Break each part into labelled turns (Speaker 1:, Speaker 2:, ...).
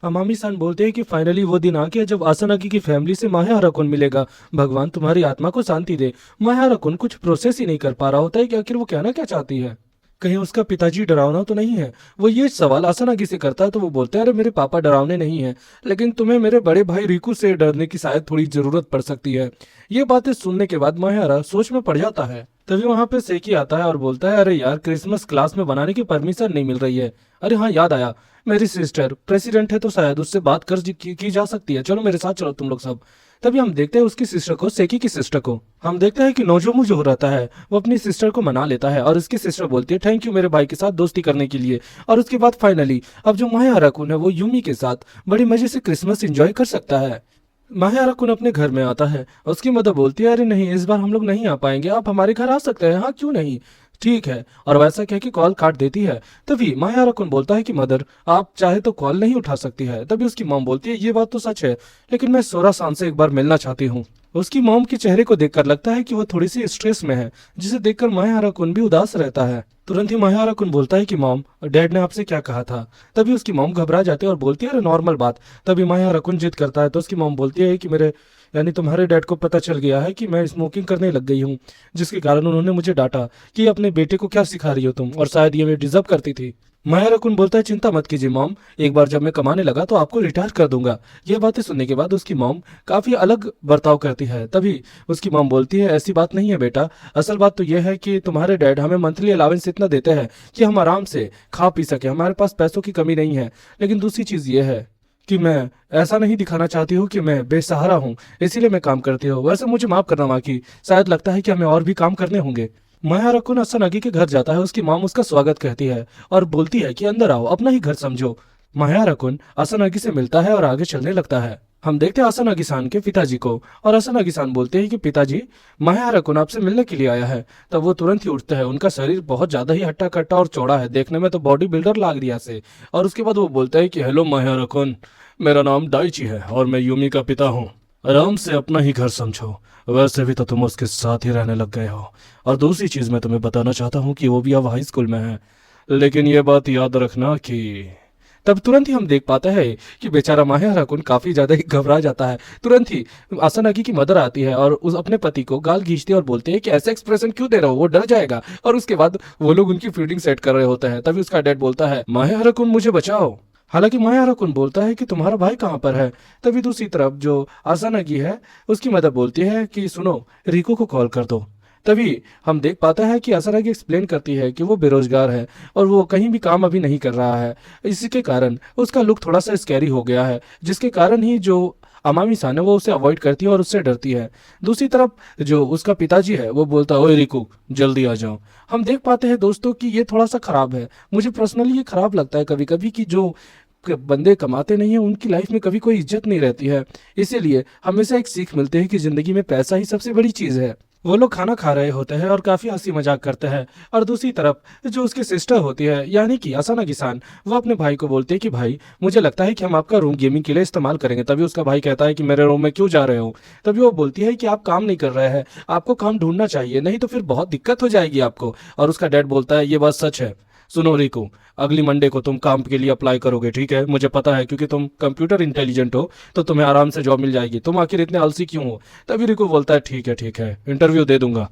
Speaker 1: अमामी सान बोलते हैं कि फाइनली वो दिन आ गया जब आसानागी की फैमिली से माया हराकुन मिलेगा। भगवान तुम्हारी आत्मा को शांति दे। माया हराकुन कुछ प्रोसेस ही नहीं कर पा रहा होता है कि आखिर वो कहना क्या चाहती है। कहीं उसका पिताजी डरावना तो नहीं है। वो ये सवाल आसानागी से करता है तो वो बोलता है, अरे मेरे पापा डरावने नहीं है, लेकिन तुम्हें मेरे बड़े भाई रिकू से डरने की शायद थोड़ी जरूरत पड़ सकती है। ये बातें सुनने के बाद मायारा सोच में पड़ जाता है। तभी वहां पे सेकी आता है और बोलता है, अरे यार क्रिसमस क्लास में बनाने की परमिशन नहीं मिल रही है। अरे हाँ याद आया, मेरी सिस्टर प्रेसिडेंट है तो शायद उससे बात की जा सकती है। चलो मेरे साथ चलो तुम लोग सब। तभी हम देखते हैं उसकी सिस्टर को, सेकी की सिस्टर को। हम देखते हैं कि नोजोमू जो रहता है वो अपनी सिस्टर को मना लेता है और उसकी सिस्टर बोलती है थैंक यू मेरे भाई के साथ दोस्ती करने के लिए। और उसके बाद फाइनली अब जो माया हराकुन है वो यूमी के साथ बड़ी मजे से क्रिसमस एंजॉय कर सकता है। माया हराकुन अपने घर में आता है। उसकी मदर बोलती है, अरे नहीं इस बार हम लोग नहीं आ पाएंगे, आप हमारे घर आ सकते हैं। हाँ क्यों नहीं, ठीक है। और वैसा कह के कॉल काट देती है। तभी माया हराकुन बोलता है कि मदर आप चाहे तो कॉल नहीं उठा सकती है। तभी उसकी मॉम बोलती है, ये बात तो सच है, लेकिन मैं सोरा सान से एक बार मिलना चाहती हूँ। उसकी मॉम के चेहरे को देखकर लगता है कि वो थोड़ी सी स्ट्रेस में है, जिसे देखकर माया हराकुन भी उदास रहता है। तुरंत ही माया हराकुन बोलता है कि मॉम डैड ने आपसे क्या कहा था। तभी उसकी मॉम घबरा जाती है और बोलती है, अरे नॉर्मल बात। तभी माया हराकुन जिद करता है तो उसकी मॉम बोलती है कि मेरे यानी तुम्हारे डैड को पता चल गया है कि मैं स्मोकिंग करने लग गई हूँ, जिसके कारण उन्होंने मुझे डांटा कि अपने बेटे को क्या सिखा रही हो तुम, और शायद ये मैं डिजर्व करती थी। माया रकुन बोलता है, चिंता मत कीजिए मॉम, एक बार जब मैं कमाने लगा तो आपको रिटायर कर दूंगा। ये बातें सुनने के बाद उसकी मॉम काफी अलग बर्ताव करती है। तभी उसकी मॉम बोलती है, ऐसी बात नहीं है बेटा, असल बात तो यह है कि तुम्हारे डैड हमें मंथली अलावेंस इतना देते हैं कि हम आराम से खा पी सके, हमारे पास पैसों की कमी नहीं है। लेकिन दूसरी चीज ये है कि मैं ऐसा नहीं दिखाना चाहती हूँ कि मैं बेसहारा हूँ, इसीलिए मैं काम करती हूँ। वैसे मुझे माफ करना माकी, शायद लगता है कि हमें और भी काम करने होंगे। माया रकुन असानागी के घर जाता है। उसकी मॉम उसका स्वागत कहती है और बोलती है कि अंदर आओ, अपना ही घर समझो। माया रकुन असानागी से मिलता है और आगे चलने लगता है। हम देखते हैं असानागी सान के पिताजी को, और असानागी सान बोलते हैं कि पिताजी माया रकुन आपसे मिलने के लिए आया है। तब वो तुरंत ही उठते हैं। उनका शरीर बहुत ज्यादा ही हट्टा कट्टा और चौड़ा है, देखने में तो बॉडी बिल्डर लाग रिया से। और उसके बाद वो बोलता है कि हेलो माया रकुन, मेरा नाम डाइची है और मैं यूमी का पिता हूँ। आराम से अपना ही घर समझो, वैसे भी तो तुम उसके साथ ही रहने लग गए हो। और दूसरी चीज मैं तुम्हें बताना चाहता हूँ कि वो भी अब हाई स्कूल में है, लेकिन ये बात याद रखना कि तब तुरंत ही हम देख पाते हैं कि बेचारा माहिया रकुन काफी ज्यादा ही घबरा जाता है। तुरंत ही आसानागी की मदर आती है और उस अपने पति को गाल खींचती है और बोलते हैं कि ऐसे एक्सप्रेशन क्यों दे रहे हो, वो डर जाएगा। और उसके बाद वो लोग उनकी फीडिंग सेट कर रहे होते हैं। तभी उसका डैड बोलता है, माहिया रकुन मुझे बचाओ। हालांकि माया रकुन बोलता है कि तुम्हारा भाई कहाँ पर है। तभी दूसरी तरफ जो आसानागी है उसकी मदर बोलती है कि सुनो, रिको को कॉल कर दो। तभी हम देख पाता है कि आसानागी एक्सप्लेन करती है कि वो बेरोजगार है और वो कहीं भी काम अभी नहीं कर रहा है। इसी के कारण उसका लुक थोड़ा सा स्कैरी हो गया है, जिसके कारण ही जो अमामी सान है वो उसे अवॉइड करती है और उससे डरती है। दूसरी तरफ जो उसका पिताजी है वो बोलता है, ओए रिको जल्दी आ जाओ। हम देख पाते हैं दोस्तों कि ये थोड़ा सा खराब है। मुझे पर्सनली ये खराब लगता है कभी कभी कि जो बंदे कमाते नहीं है उनकी लाइफ में कभी कोई इज्जत नहीं रहती है। इसीलिए हमेशा एक सीख मिलती है कि जिंदगी में पैसा ही सबसे बड़ी चीज है। वो लोग खाना खा रहे होते हैं और काफी हंसी मजाक करते हैं। और दूसरी तरफ जो उसकी सिस्टर होती है यानी कि असाना किसान, वो अपने भाई को बोलते हैं कि भाई मुझे लगता है कि हम आपका रूम गेमिंग के लिए इस्तेमाल करेंगे। तभी उसका भाई कहता है कि मेरे रूम में क्यों जा रहे हो। तभी वो बोलती है कि आप काम नहीं कर रहे हैं, आपको काम ढूंढना चाहिए, नहीं तो फिर बहुत दिक्कत हो जाएगी आपको। और उसका डैड बोलता है, ये बात सच है, सुनो रिको, अगली मंडे को तुम काम के लिए अप्लाई करोगे, ठीक है? मुझे पता है क्योंकि तुम कंप्यूटर इंटेलिजेंट हो तो तुम्हें आराम से जॉब मिल जाएगी, तुम आखिर इतने आलसी क्यों हो। तभी रिको बोलता है, ठीक है, इंटरव्यू दे दूंगा।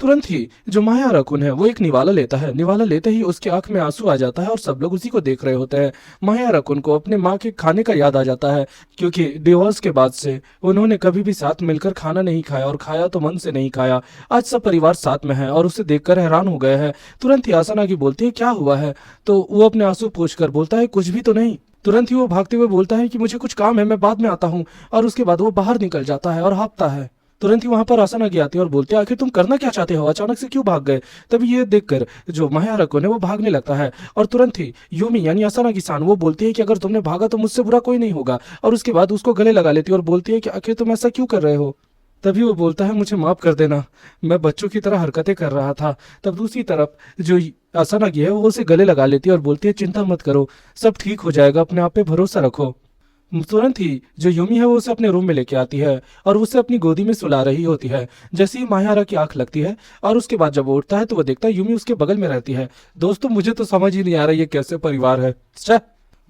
Speaker 1: तुरंत ही जो माया रकुन है वो एक निवाला लेता है। निवाला लेते ही उसकी आंख में आंसू आ जाता है और सब लोग उसी को देख रहे होते हैं। माया रकुन को अपने माँ के खाने का याद आ जाता है, क्योंकि डिवोर्स के बाद से उन्होंने कभी भी साथ मिलकर खाना नहीं खाया, और खाया तो मन से नहीं खाया। आज सब परिवार साथ में है और उसे देखकर हैरान हो गए हैं। तुरंत ही आसना की बोलती है, क्या हुआ है? तो वो अपने आंसू पोंछकर बोलता है, कुछ भी तो नहीं। तुरंत ही वो भागते हुए बोलता है कि मुझे कुछ काम है, मैं बाद में आता हूँ। और उसके बाद वो बाहर निकल जाता है और हाँफता है। तुरंत ही वहां पर आसानागी आती है और बोलते हैं, आखिर तुम करना क्या चाहते हो, अचानक से क्यों भाग गए? तभी ये देखकर जो माया रकुन है वो भागने लगता है। और तुरंत ही यूमी यानी आसानागी सान वो बोलती है कि अगर तुमने भागा तो मुझसे बुरा कोई नहीं होगा। और उसके बाद उसको गले लगा लेती है और बोलती है कि आखिर तुम ऐसा क्यों कर रहे हो। तभी वो बोलता है, मुझे माफ कर देना, मैं बच्चों की तरह हरकतें कर रहा था। तब दूसरी तरफ जो आसानागी है वो उसे गले लगा लेती है और बोलती है, चिंता मत करो, सब ठीक हो जाएगा, अपने आप पे भरोसा रखो। तुरंत ही जो यूमी है वो उसे अपने रूम में लेके आती है और उसे अपनी गोदी में सुला रही होती है। जैसे ही मायारा की आंख लगती है और उसके बाद जब वो उठता है तो वो देखता है यूमी उसके बगल में रहती है। दोस्तों मुझे तो समझ ही नहीं आ रहा ये कैसे परिवार है।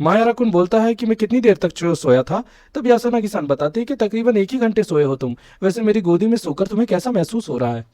Speaker 1: माया राकुन बोलता है कि मैं कितनी देर तक सोया था। तभी आसना किसान बताती है कि तकरीबन 1 ही घंटे सोए हो तुम। वैसे मेरी गोदी में सोकर तुम्हें कैसा महसूस हो रहा है?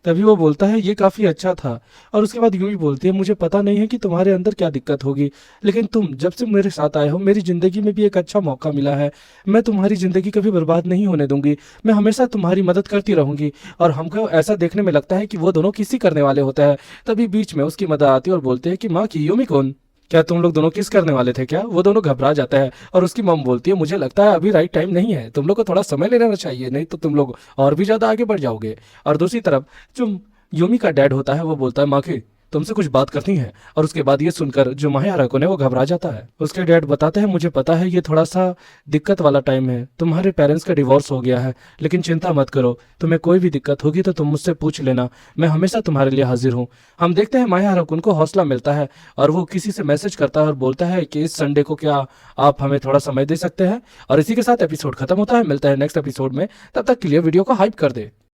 Speaker 1: तभी वो बोलता है ये काफी अच्छा था। और उसके बाद यूं ही बोलती है, मुझे पता नहीं है कि तुम्हारे अंदर क्या दिक्कत होगी, लेकिन तुम जब से मेरे साथ आए हो मेरी जिंदगी में भी एक अच्छा मौका मिला है। मैं तुम्हारी जिंदगी कभी बर्बाद नहीं होने दूंगी। मैं हमेशा तुम्हारी मदद करती रहूंगी। और हमको ऐसा देखने में लगता है कि वो दोनों किसी करने वाले होते हैं। तभी बीच में उसकी मदद आती है और बोलते हैं कि माँ की यूमी कौन, क्या तुम लोग दोनों किस करने वाले थे क्या? वो दोनों घबरा जाता है और उसकी मम बोलती है, मुझे लगता है अभी राइट टाइम नहीं है, तुम लोग को थोड़ा समय ले लेना चाहिए, नहीं तो तुम लोग और भी ज्यादा आगे बढ़ जाओगे। और दूसरी तरफ जो यूमी का डैड होता है वो बोलता है, माँ की तुमसे कुछ बात करनी है। और उसके बाद ये सुनकर जो माया राकुन है वो घबरा जाता है। उसके डैड बताते हैं, मुझे पता है ये थोड़ा सा दिक्कत वाला टाइम है, तुम्हारे पेरेंट्स का डिवोर्स हो गया है, लेकिन चिंता मत करो, तुम्हें कोई भी दिक्कत होगी तो तुम मुझसे पूछ लेना, मैं हमेशा तुम्हारे लिए हाजिर हूँ। हम देखते हैं माया राकुन को हौसला मिलता है और वो किसी से मैसेज करता है और बोलता है कि इस संडे को क्या आप हमें थोड़ा समय दे सकते हैं। और इसी के साथ एपिसोड खत्म होता है। मिलता है नेक्स्ट एपिसोड में, तब तक के लिए वीडियो को हाइप कर दे।